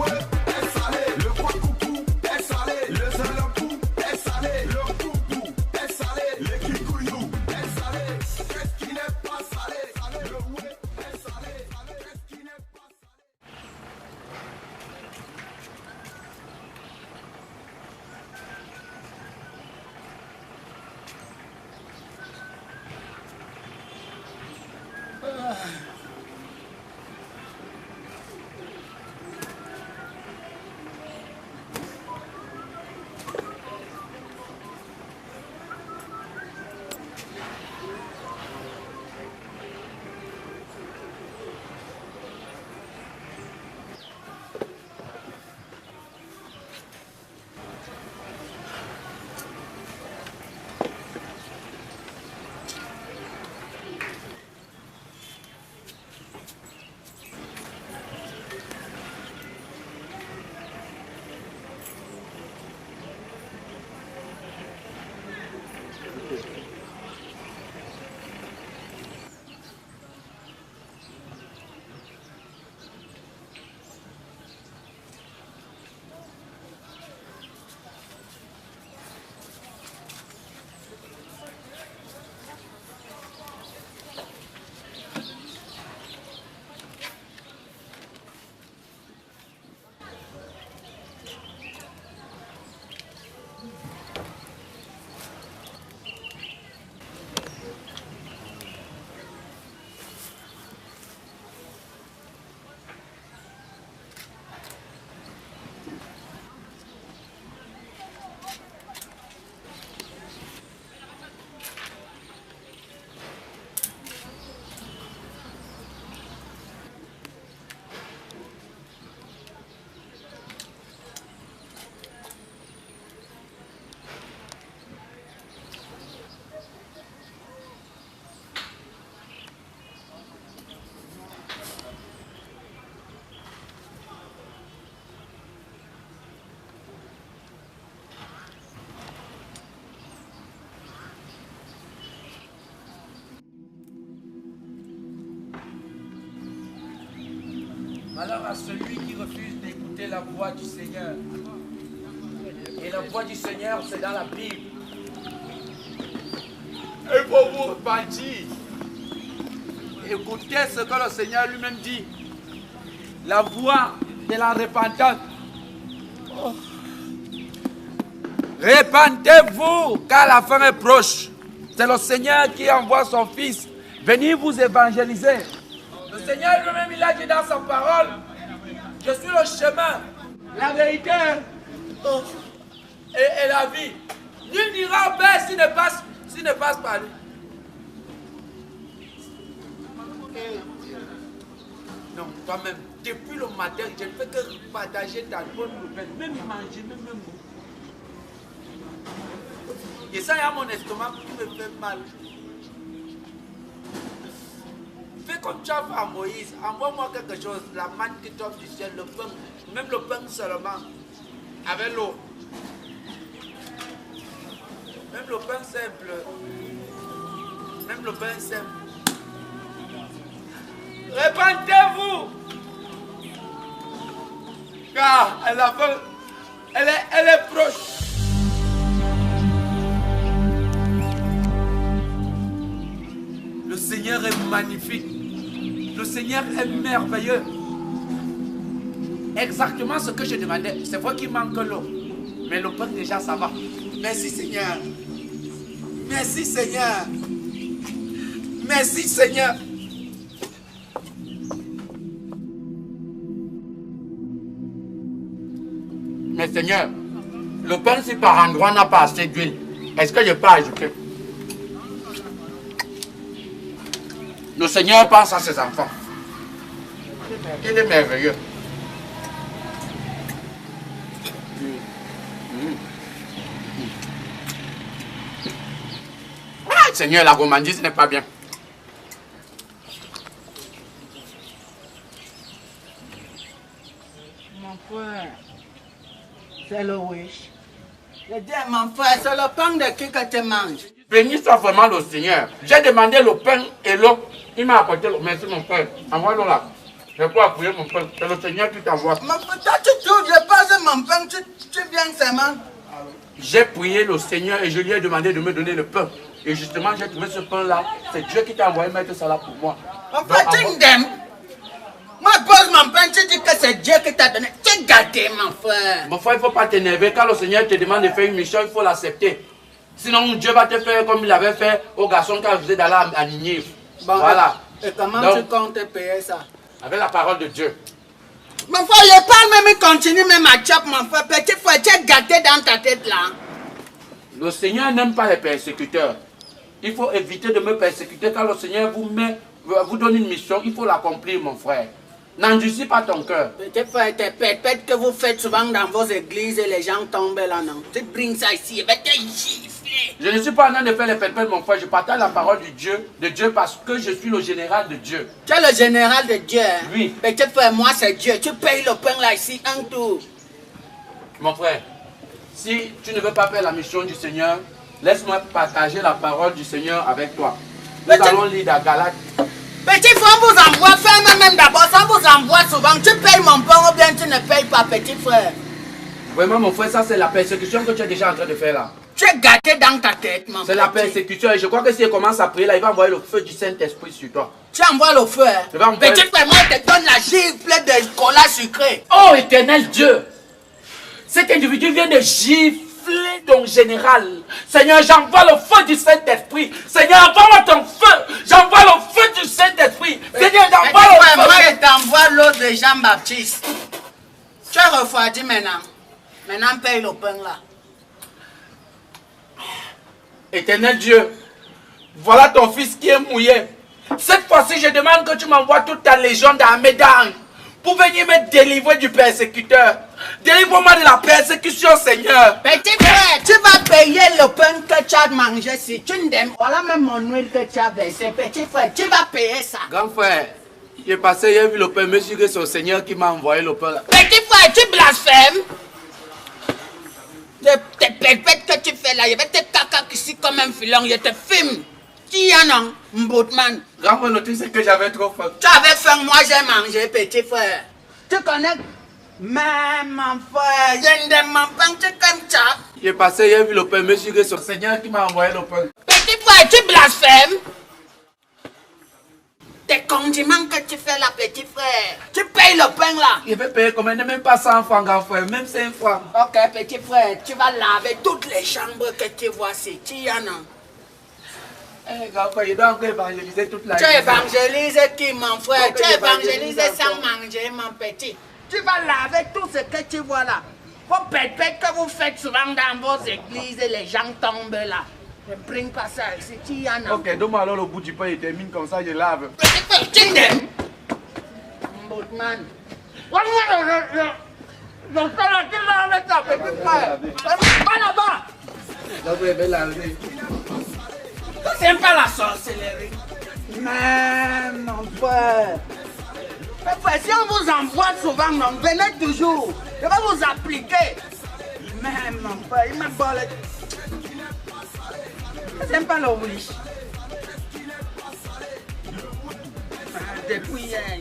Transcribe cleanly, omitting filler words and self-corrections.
ouais est salé. Le quoi coucou est salé. Le zalampou est salé. Le poupou est salé. Le kikouyou est salé. Qu'est-ce qui n'est pas salé? Le ouais est salé. Qu'est-ce qui n'est pas salé? Malheur à celui qui refuse d'écouter la voix du Seigneur. Et la voix du Seigneur, c'est dans la Bible. Il faut vous repentir. Écoutez ce que le Seigneur lui-même dit. La voix de la repentance. Oh. Répentez-vous, car la fin est proche. C'est le Seigneur qui envoie son Fils venir vous évangéliser. Le Seigneur lui-même, il a dit dans sa parole, je suis le chemin, la vérité et la vie. Nul n'ira au Père s'il ne passe par lui. Non, toi-même, depuis le matin, je ne fais que partager ta bonne nouvelle, même manger, même boire. Et ça, il y a mon estomac qui me fait mal. Fais comme tu as fait à Moïse, envoie-moi quelque chose, la manne qui tombe du ciel, le pain, même le pain seulement, avec l'eau. Même le pain simple. Même le pain simple. Répentez-vous! Car elle est proche. Le Seigneur est magnifique. Le Seigneur est merveilleux. Exactement ce que je demandais. C'est vrai qu'il manque l'eau. Mais le pain déjà, ça va. Merci Seigneur. Merci Seigneur. Merci Seigneur. Mais Seigneur, le pain si par endroit n'a pas assez d'huile, est-ce que je peux ajouter? Le Seigneur pense à ses enfants. Il est merveilleux. Ah, Seigneur, la gourmandise n'est pas bien. Mon frère, c'est le wish. Je dis à mon frère, c'est le pain de qui que tu manges. Béni soit vraiment le Seigneur. J'ai demandé le pain et l'eau. Il m'a apporté l'eau. Merci mon frère. Envoie-le là. Je peux appuyer mon frère. C'est le Seigneur qui t'envoie. Mon frère, toi, tu trouves, je passe mon pain, tu viens seulement. J'ai prié le Seigneur et je lui ai demandé de me donner le pain. Et justement, j'ai trouvé ce pain-là. C'est Dieu qui t'a envoyé mettre ça là pour moi. Mon frère, tu m'aimes. Moi, pose mon pain, tu dis que c'est Dieu qui t'a donné. Tu es gâté, mon frère. Mon frère, il ne faut pas t'énerver. Quand le Seigneur te demande de faire une mission, il faut l'accepter. Sinon, Dieu va te faire comme il avait fait au garçon qui a refusé d'aller à Ninive. Bon, voilà. Et comment Donc, tu comptes payer ça? avec la parole de Dieu. Mon frère, je parle même, il continue même à chop, mon frère. Petit frère, tu es gâté dans ta tête là. Le Seigneur n'aime pas les persécuteurs. Il faut éviter de me persécuter. Quand le Seigneur vous donne une mission, il faut l'accomplir, mon frère. N'endurcis pas ton cœur. Petit frère, tes pètes que vous faites souvent dans vos églises et les gens tombent là, non? Tu brinques ça ici, et bien tu gifles. Je ne suis pas en train de faire les pètes, mon frère. Je partage la parole de Dieu parce que je suis le général de Dieu. Tu es le général de Dieu, hein? Oui. Petit frère, moi c'est Dieu. Tu payes le pain là ici, un tour. Mon frère, si tu ne veux pas faire la mission du Seigneur, laisse-moi partager la parole du Seigneur avec toi. Nous allons lire dans Galates. Petit frère, on vous envoie, fais même d'abord, ça vous envoie souvent. Tu payes mon pain ou bien tu ne payes pas, petit frère. Vraiment, mon frère, ça c'est la persécution que tu es déjà en train de faire là. Tu es gâté dans ta tête, mon frère. C'est la persécution et je crois que si elle commence à prier là, il va envoyer le feu du Saint-Esprit sur toi. Tu envoies le feu, hein? Je vais envoyer- Petit frère, moi je te donne la gifle de cola sucré. Oh éternel Dieu, cet individu vient de gifler ton général. Seigneur, j'envoie le feu du Saint-Esprit. Seigneur, envoie-moi ton feu. J'envoie le feu du Saint-Esprit. Seigneur, j'envoie le Moi feu. je t'envoie l'eau de Jean-Baptiste. Tu es refroidi maintenant. Maintenant, paye le pain là. Éternel Dieu, voilà ton fils qui est mouillé. Cette fois-ci, je demande que tu m'envoies toute ta légion d'armée d'anges pour venir me délivrer du persécuteur. Délivre-moi de la persécution, Seigneur. Petit frère, tu vas payer le pain que tu as mangé si tu n'aimes. Voilà même mon huile que tu as versé. Petit frère, tu vas payer ça. Grand frère, j'ai passé, j'ai vu le pain, monsieur, que c'est le Seigneur qui m'a envoyé le pain là. Petit frère, tu blasphèmes. Tes pépètes que tu fais là, je vais te caca ici comme un filon, je te filme. Tu y en as, Mboutman. Grand frère, le truc c'est que j'avais trop faim. Tu avais faim, moi j'ai mangé, petit frère. Tu connais? Mais mon frère, je ne demande pas que tu comme ça. J'ai passé, j'ai vu le pain, monsieur, que c'est le Seigneur qui m'a envoyé le pain. Petit frère, tu blasphèmes. Tes condiments que tu fais là, petit frère. Tu payes le pain là. Je vais payer combien? Même pas 100 francs, grand frère, même 5 francs. Ok, petit frère, tu vas laver toutes les chambres que tu vois ici. Tu y en as. Eh, grand frère, je dois encore évangéliser toute la Tu évangélises qui, mon frère? Tu évangélises sans manger, mon petit. Tu vas laver tout ce que tu vois là. Vos pètes que vous faites souvent dans vos églises et les gens tombent là. Ne bring pas ça ici, tu y en as. Ok, donne-moi alors le bout du pain, il termine comme ça, je lave. Petit frère, tu t'aimes? Mboutman. Je sais là, tu laves avec ça, petit frère. Va là-bas. Là, vous devez laver. C'est pas la sorcellerie. Mais mon frère. Mais frère, si on vous envoie souvent, non, venez toujours. Je vais vous appliquer. Mais mon frère, il m'a volé. C'est pas le wish. Depuis hier.